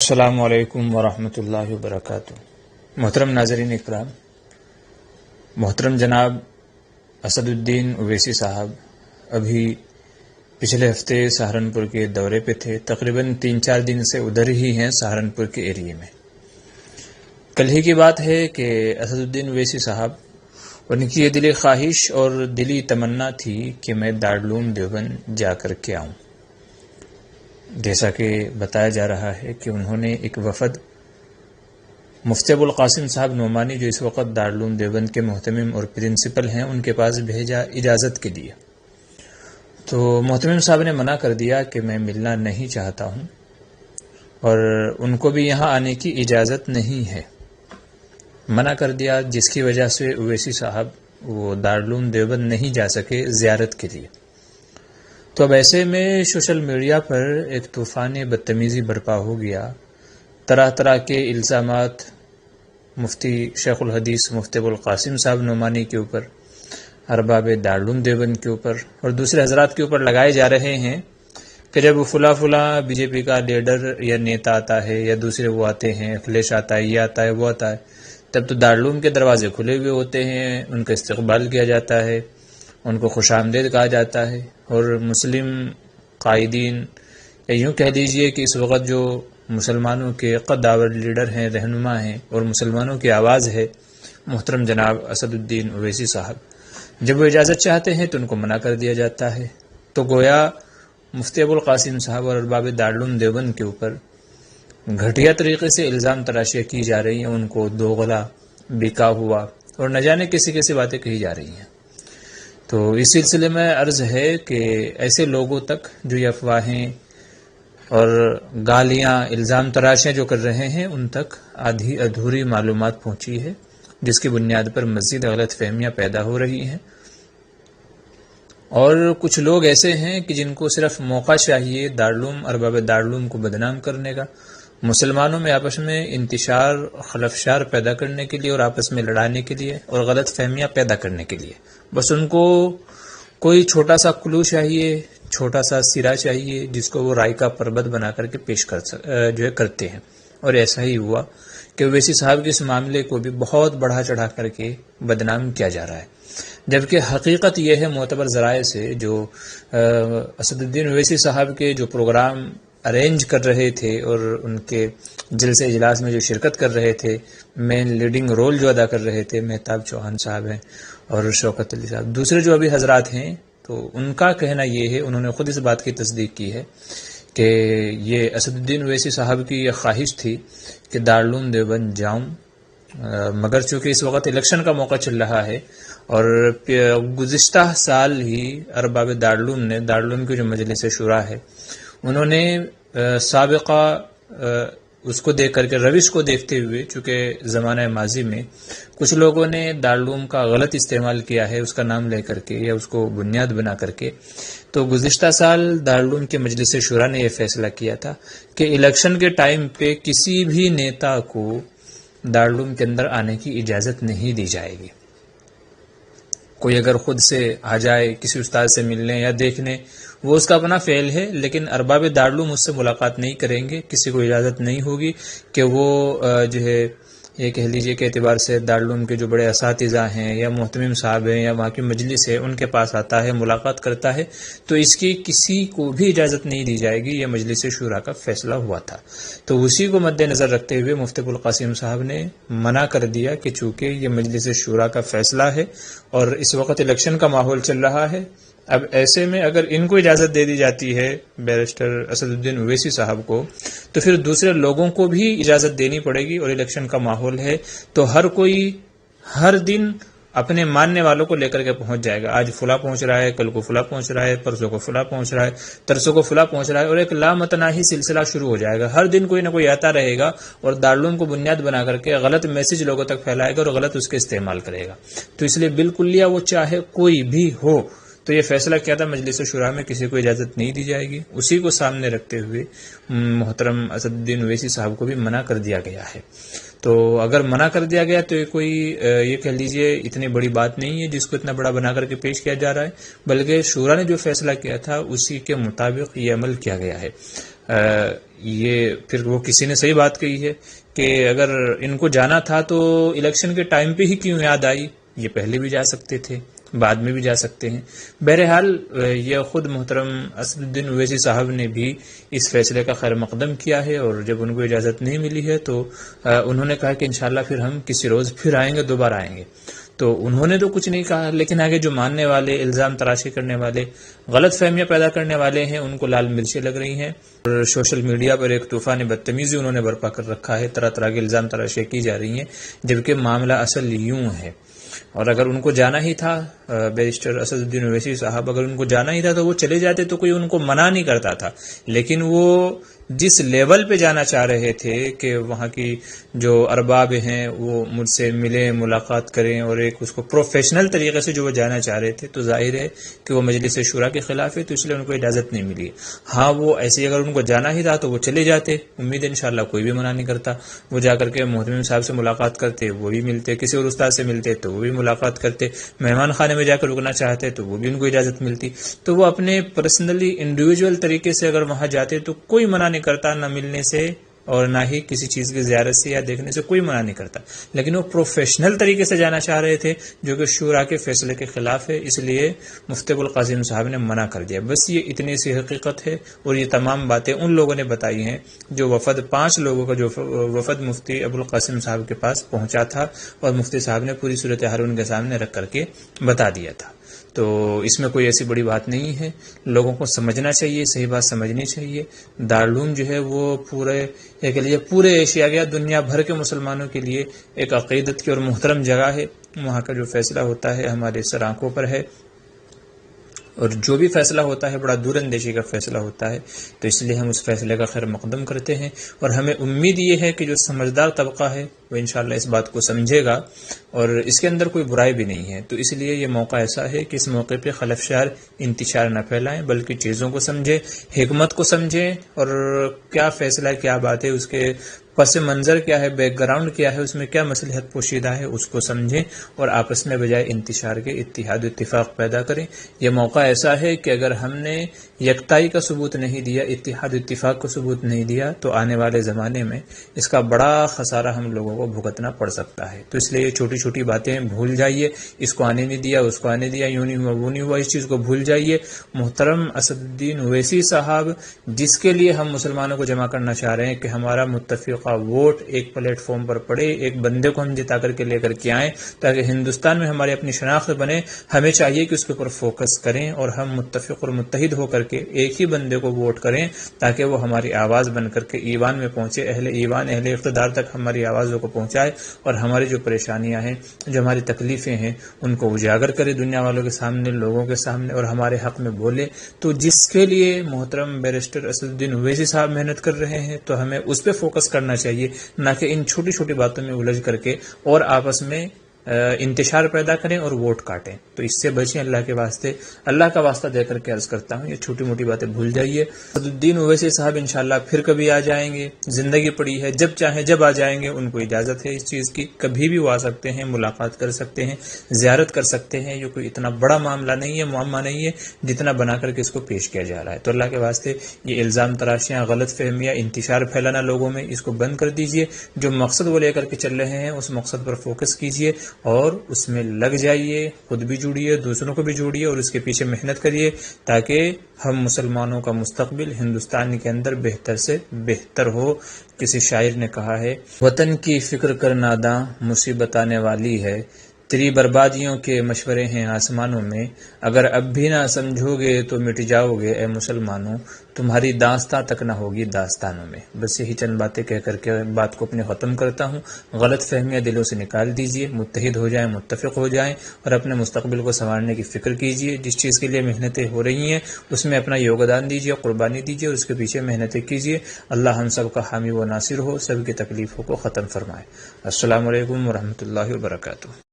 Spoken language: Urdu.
السلام علیکم ورحمۃ اللہ وبرکاتہ۔ محترم ناظرین اکرام، محترم جناب اسد الدین اویسی صاحب ابھی پچھلے ہفتے سہارنپور کے دورے پہ تھے، تقریباً 3-4 دن سے ادھر ہی ہیں سہارنپور کے ایریے میں۔ کل ہی کی بات ہے کہ اسد الدین اویسی صاحب، ان کی یہ دلی خواہش اور دلی تمنا تھی کہ میں دارالعلوم دیوبند جا کر کے آؤں۔ جیسا کہ بتایا جا رہا ہے کہ انہوں نے ایک وفد مفتی ابوالقاسم صاحب نعمانی، جو اس وقت دارالعلوم دیوبند کے محتمم اور پرنسپل ہیں، ان کے پاس بھیجا اجازت کے لیے۔ تو محتمم صاحب نے منع کر دیا کہ میں ملنا نہیں چاہتا ہوں، اور ان کو بھی یہاں آنے کی اجازت نہیں ہے، منع کر دیا، جس کی وجہ سے اویسی صاحب وہ دارالعلوم دیوبند نہیں جا سکے زیارت کے لیے۔ تو اب ایسے میں سوشل میڈیا پر ایک طوفان بدتمیزی برپا ہو گیا، طرح طرح کے الزامات مفتی شیخ الحدیث مفتی ابوالقاسم صاحب نعمانی کے اوپر، ارباب دارالعلوم دیوبند کے اوپر اور دوسرے حضرات کے اوپر لگائے جا رہے ہیں کہ جب فلاں بی جے پی کا لیڈر یا نیتا آتا ہے یا دوسرے وہ آتے ہیں، اکھلیش آتا ہے، یہ آتا ہے، وہ آتا ہے، تب تو دارالعلوم کے دروازے کھلے ہوئے ہوتے ہیں، ان کا استقبال کیا جاتا ہے، ان کو خوش آمدید کہا جاتا ہے، اور مسلم قائدین، یا یوں کہہ لیجئے کہ اس وقت جو مسلمانوں کے قداور لیڈر ہیں، رہنما ہیں، اور مسلمانوں کی آواز ہے، محترم جناب اسد الدین اویسی صاحب، جب وہ اجازت چاہتے ہیں تو ان کو منع کر دیا جاتا ہے۔ تو گویا مفتی ابوالقاسم صاحب اور ارباب دارالعلوم دیوبند کے اوپر گھٹیا طریقے سے الزام تراشیاں کی جا رہی ہیں، ان کو دوغلا، بکا ہوا، اور نہ جانے کیسی کیسی باتیں کہی جا رہی ہیں۔ تو اس سلسلے میں عرض ہے کہ ایسے لوگوں تک جو یہ افواہیں اور گالیاں، الزام تراشیاں جو کر رہے ہیں، ان تک آدھی ادھوری معلومات پہنچی ہے، جس کی بنیاد پر مزید غلط فہمیاں پیدا ہو رہی ہیں، اور کچھ لوگ ایسے ہیں کہ جن کو صرف موقع چاہیے دارالعلوم، ارباب دارالعلوم کو بدنام کرنے کا، مسلمانوں میں آپس میں انتشار، خلفشار پیدا کرنے کے لیے، اور آپس میں لڑانے کے لیے، اور غلط فہمیاں پیدا کرنے کے لیے۔ بس ان کو کوئی چھوٹا سا کلو چاہیے، چھوٹا سا سرا چاہیے، جس کو وہ رائے کا پربت بنا کر کے پیش کرتے ہیں۔ اور ایسا ہی ہوا کہ اویسی صاحب کے اس معاملے کو بھی بہت بڑھا چڑھا کر کے بدنام کیا جا رہا ہے، جبکہ حقیقت یہ ہے معتبر ذرائع سے، جو اسد الدین اویسی صاحب کے جو پروگرام ارینج کر رہے تھے اور ان کے جلسے اجلاس میں جو شرکت کر رہے تھے، مین لیڈنگ رول جو ادا کر رہے تھے، مہتاب چوہان صاحب ہیں اور شوکت علی صاحب، دوسرے جو ابھی حضرات ہیں، تو ان کا کہنا یہ ہے، انہوں نے خود اس بات کی تصدیق کی ہے کہ یہ اسد الدین اویسی صاحب کی یہ خواہش تھی کہ دارالعلوم دیوبند جاؤں، مگر چونکہ اس وقت الیکشن کا موقع چل رہا ہے، اور گزشتہ سال ہی ارباب دارالعلوم نے، دارالعلوم کی جو مجلس شورا ہے، انہوں نے سابقہ اس کو دیکھ کر کے، روش کو دیکھتے ہوئے، چونکہ زمانہ ماضی میں کچھ لوگوں نے دارالعلوم کا غلط استعمال کیا ہے، اس کا نام لے کر کے یا اس کو بنیاد بنا کر کے، تو گزشتہ سال دارالعلوم کے مجلس شورا نے یہ فیصلہ کیا تھا کہ الیکشن کے ٹائم پہ کسی بھی نیتا کو دارالعلوم کے اندر آنے کی اجازت نہیں دی جائے گی۔ کوئی اگر خود سے آ جائے کسی استاد سے ملنے یا دیکھنے، وہ اس کا اپنا فعل ہے، لیکن ارباب دارالعلوم اس سے ملاقات نہیں کریں گے، کسی کو اجازت نہیں ہوگی کہ وہ جو ہے، یہ کہہ لیجئے کہ اعتبار سے دارالعلوم کے جو بڑے اساتذہ ہیں یا محتمم صاحب ہیں یا وہاں کی مجلس ہے، ان کے پاس آتا ہے، ملاقات کرتا ہے، تو اس کی کسی کو بھی اجازت نہیں دی جائے گی۔ یہ مجلس شورا کا فیصلہ ہوا تھا، تو اسی کو مد نظر رکھتے ہوئے مفتی ابوالقاسم صاحب نے منع کر دیا کہ چونکہ یہ مجلس شورا کا فیصلہ ہے اور اس وقت الیکشن کا ماحول چل رہا ہے، اب ایسے میں اگر ان کو اجازت دے دی جاتی ہے، بیرسٹر اسد الدین اویسی صاحب کو، تو پھر دوسرے لوگوں کو بھی اجازت دینی پڑے گی، اور الیکشن کا ماحول ہے تو ہر کوئی ہر دن اپنے ماننے والوں کو لے کر کے پہنچ جائے گا، آج فلاں پہنچ رہا ہے، کل کو فلاں پہنچ رہا ہے، پرسوں کو فلاں پہنچ رہا ہے، ترسوں کو فلاں پہنچ رہا ہے، اور ایک لامتناہی سلسلہ شروع ہو جائے گا۔ ہر دن کوئی نہ کوئی آتا رہے گا اور دارالعلوم کو بنیاد بنا کر کے غلط میسج لوگوں تک پھیلائے گا اور غلط اس کے استعمال کرے گا۔ تو اس لیے بالکلیہ وہ چاہے کوئی بھی ہو، تو یہ فیصلہ کیا تھا مجلس شورا میں، کسی کو اجازت نہیں دی جائے گی، اسی کو سامنے رکھتے ہوئے محترم اسد الدین اویسی صاحب کو بھی منع کر دیا گیا ہے۔ تو اگر منع کر دیا گیا تو یہ کوئی یہ کہہ لیجئے اتنی بڑی بات نہیں ہے جس کو اتنا بڑا بنا کر کے پیش کیا جا رہا ہے، بلکہ شورا نے جو فیصلہ کیا تھا اسی کے مطابق یہ عمل کیا گیا ہے۔ یہ پھر وہ کسی نے صحیح بات کہی ہے کہ اگر ان کو جانا تھا تو الیکشن کے ٹائم پہ ہی کیوں یاد آئی، یہ پہلے بھی جا سکتے تھے، بعد میں بھی جا سکتے ہیں۔ بہرحال یہ خود محترم اسد الدین اویسی صاحب نے بھی اس فیصلے کا خیر مقدم کیا ہے، اور جب ان کو اجازت نہیں ملی ہے تو انہوں نے کہا کہ انشاءاللہ پھر ہم کسی روز پھر آئیں گے، دوبارہ آئیں گے۔ تو انہوں نے تو کچھ نہیں کہا، لیکن آگے جو ماننے والے، الزام تراشی کرنے والے، غلط فہمیاں پیدا کرنے والے ہیں، ان کو لال مرچیں لگ رہی ہیں، اور سوشل میڈیا پر ایک طوفان بدتمیزی انہوں نے برپا کر رکھا ہے، طرح طرح کے الزام تراشیاں کی جا رہی ہیں، جبکہ معاملہ اصل یوں ہے۔ اور اگر ان کو جانا ہی تھا، بیرسٹر اسد الدین اویسی صاحب اگر ان کو جانا ہی تھا تو وہ چلے جاتے، تو کوئی ان کو منع نہیں کرتا تھا، لیکن وہ جس لیول پہ جانا چاہ رہے تھے کہ وہاں کی جو ارباب ہیں وہ مجھ سے ملیں، ملاقات کریں، اور ایک اس کو پروفیشنل طریقے سے جو وہ جانا چاہ رہے تھے، تو ظاہر ہے کہ وہ مجلس شورا کے خلاف ہے، تو اس لیے ان کو اجازت نہیں ملی۔ ہاں وہ ایسے اگر ان کو جانا ہی تھا تو وہ چلے جاتے، امید ہے انشاءاللہ کوئی بھی منع نہیں کرتا، وہ جا کر کے محتمم صاحب سے ملاقات کرتے، وہ بھی ملتے، کسی اور استاد سے ملتے تو وہ بھی ملاقات کرتے، مہمان خانے میں جا کر رکنا چاہتے تو وہ بھی ان کو اجازت ملتی۔ تو وہ اپنے پرسنلی انڈیویجول طریقے سے اگر وہاں جاتے تو کوئی منع نہیں کرتا، نہ ملنے سے اور نہ ہی کسی چیز کی زیارت سے یا دیکھنے سے کوئی منع نہیں کرتا، لیکن وہ پروفیشنل طریقے سے جانا چاہ رہے تھے جو کہ شورا کے فیصلے کے خلاف ہے، اس لیے مفتی ابوالقاسم صاحب نے منع کر دیا۔ بس یہ اتنی سی حقیقت ہے، اور یہ تمام باتیں ان لوگوں نے بتائی ہیں جو وفد 5 لوگوں کا جو وفد مفتی ابوالقاسم صاحب کے پاس پہنچا تھا، اور مفتی صاحب نے پوری صورتحال ان کے سامنے رکھ کر کے بتا دیا تھا۔ تو اس میں کوئی ایسی بڑی بات نہیں ہے، لوگوں کو سمجھنا چاہیے، صحیح بات سمجھنی چاہیے۔ دارالعلوم جو ہے وہ پورے ایشیا یا دنیا بھر کے مسلمانوں کے لیے ایک عقیدت کی اور محترم جگہ ہے، وہاں کا جو فیصلہ ہوتا ہے ہمارے سر آنکھوں پر ہے، اور جو بھی فیصلہ ہوتا ہے بڑا دور اندیشی کا فیصلہ ہوتا ہے، تو اس لیے ہم اس فیصلے کا خیر مقدم کرتے ہیں، اور ہمیں امید یہ ہے کہ جو سمجھدار طبقہ ہے وہ انشاءاللہ اس بات کو سمجھے گا، اور اس کے اندر کوئی برائی بھی نہیں ہے۔ تو اس لیے یہ موقع ایسا ہے کہ اس موقع پہ خلفشار انتشار نہ پھیلائیں، بلکہ چیزوں کو سمجھیں، حکمت کو سمجھیں، اور کیا فیصلہ، کیا بات ہے، اس کے پس منظر کیا ہے، بیک گراؤنڈ کیا ہے، اس میں کیا مصلحت پوشیدہ ہے، اس کو سمجھیں، اور آپس میں بجائے انتشار کے اتحاد و اتفاق پیدا کریں۔ یہ موقع ایسا ہے کہ اگر ہم نے یکتائی کا ثبوت نہیں دیا، اتحاد و اتفاق کا ثبوت نہیں دیا، تو آنے والے زمانے میں اس کا بڑا خسارہ ہم لوگوں کو بھگتنا پڑ سکتا ہے۔ تو اس لیے یہ چھوٹی چھوٹی باتیں بھول جائیے، اس کو آنے نہیں دیا، اس کو آنے دیا، یوں نہیں ہوا، وہ نہیں ہوا، اس چیز کو بھول جائیے۔ محترم اسد الدین اویسی صاحب جس کے لیے ہم مسلمانوں کو جمع کرنا چاہ رہے ہیں کہ ہمارا متفقہ ووٹ ایک پلیٹ فارم پر پڑے، ایک بندے کو ہم جتا کر کے لے کر کے آئیں تاکہ ہندوستان میں ہماری اپنی شناخت بنے، ہمیں چاہیے کہ اس کے اوپر فوکس کریں، اور ہم متفق اور متحد ہو کر کے ایک ہی بندے کو ووٹ کریں تاکہ وہ ہماری آواز بن کر کے ایوان میں پہنچے، اہل ایوان، اہل اقتدار تک ہماری آوازوں کو پہنچائے، اور ہماری جو پریشانیاں ہیں، جو ہماری تکلیفیں ہیں، ان کو اجاگر کرے دنیا والوں کے سامنے، لوگوں کے سامنے، اور ہمارے حق میں بولے۔ تو جس کے لیے محترم بیرسٹر اسد الدین اویسی صاحب محنت کر رہے ہیں، تو ہمیں اس پہ فوکس کرنا چاہیے، نہ کہ ان چھوٹی چھوٹی باتوں میں الجھ کر کے اور آپس میں انتشار پیدا کریں اور ووٹ کاٹیں۔ تو اس سے بچیں، اللہ کے واسطے، اللہ کا واسطہ دے کر کے عرض کرتا ہوں، یہ چھوٹی موٹی باتیں بھول جائیے۔ اسد الدین اویسی صاحب انشاءاللہ پھر کبھی آ جائیں گے، زندگی پڑی ہے، جب چاہیں جب آ جائیں گے، ان کو اجازت ہے اس چیز کی، کبھی بھی وہ آ سکتے ہیں، ملاقات کر سکتے ہیں، زیارت کر سکتے ہیں۔ یہ کوئی اتنا بڑا معاملہ نہیں ہے، معمہ نہیں ہے جتنا بنا کر کے اس کو پیش کیا جا رہا ہے۔ تو اللہ کے واسطے یہ الزام تراشیاں، غلط فہمیاں، انتشار پھیلانا لوگوں میں، اس کو بند کر دیجئے۔ جو مقصد وہ لے کر کے چل رہے ہیں اس مقصد پر فوکس کیجئے اور اس میں لگ جائیے، خود بھی جڑیے، دوسروں کو بھی جوڑیے، اور اس کے پیچھے محنت کریے تاکہ ہم مسلمانوں کا مستقبل ہندوستان کے اندر بہتر سے بہتر ہو۔ کسی شاعر نے کہا ہے، وطن کی فکر کر ناداں مصیبت آنے والی ہے، تیری بربادیوں کے مشورے ہیں آسمانوں میں، اگر اب بھی نہ سمجھو گے تو مٹ جاؤ گے اے مسلمانوں، تمہاری داستاں تک نہ ہوگی داستانوں میں۔ بس یہی چند باتیں کہہ کر کے بات کو اپنے ختم کرتا ہوں۔ غلط فہمیاں دلوں سے نکال دیجئے، متحد ہو جائیں، متفق ہو جائیں، اور اپنے مستقبل کو سنوارنے کی فکر کیجئے۔ جس چیز کے لیے محنتیں ہو رہی ہیں اس میں اپنا یوگدان دیجئے، قربانی دیجئے، اور اس کے پیچھے محنتیں کیجئے۔ اللہ ہم سب کا حامی و ناصر ہو، سب کی تکلیفوں کو ختم فرمائے۔ السلام علیکم ورحمۃ اللہ وبرکاتہ۔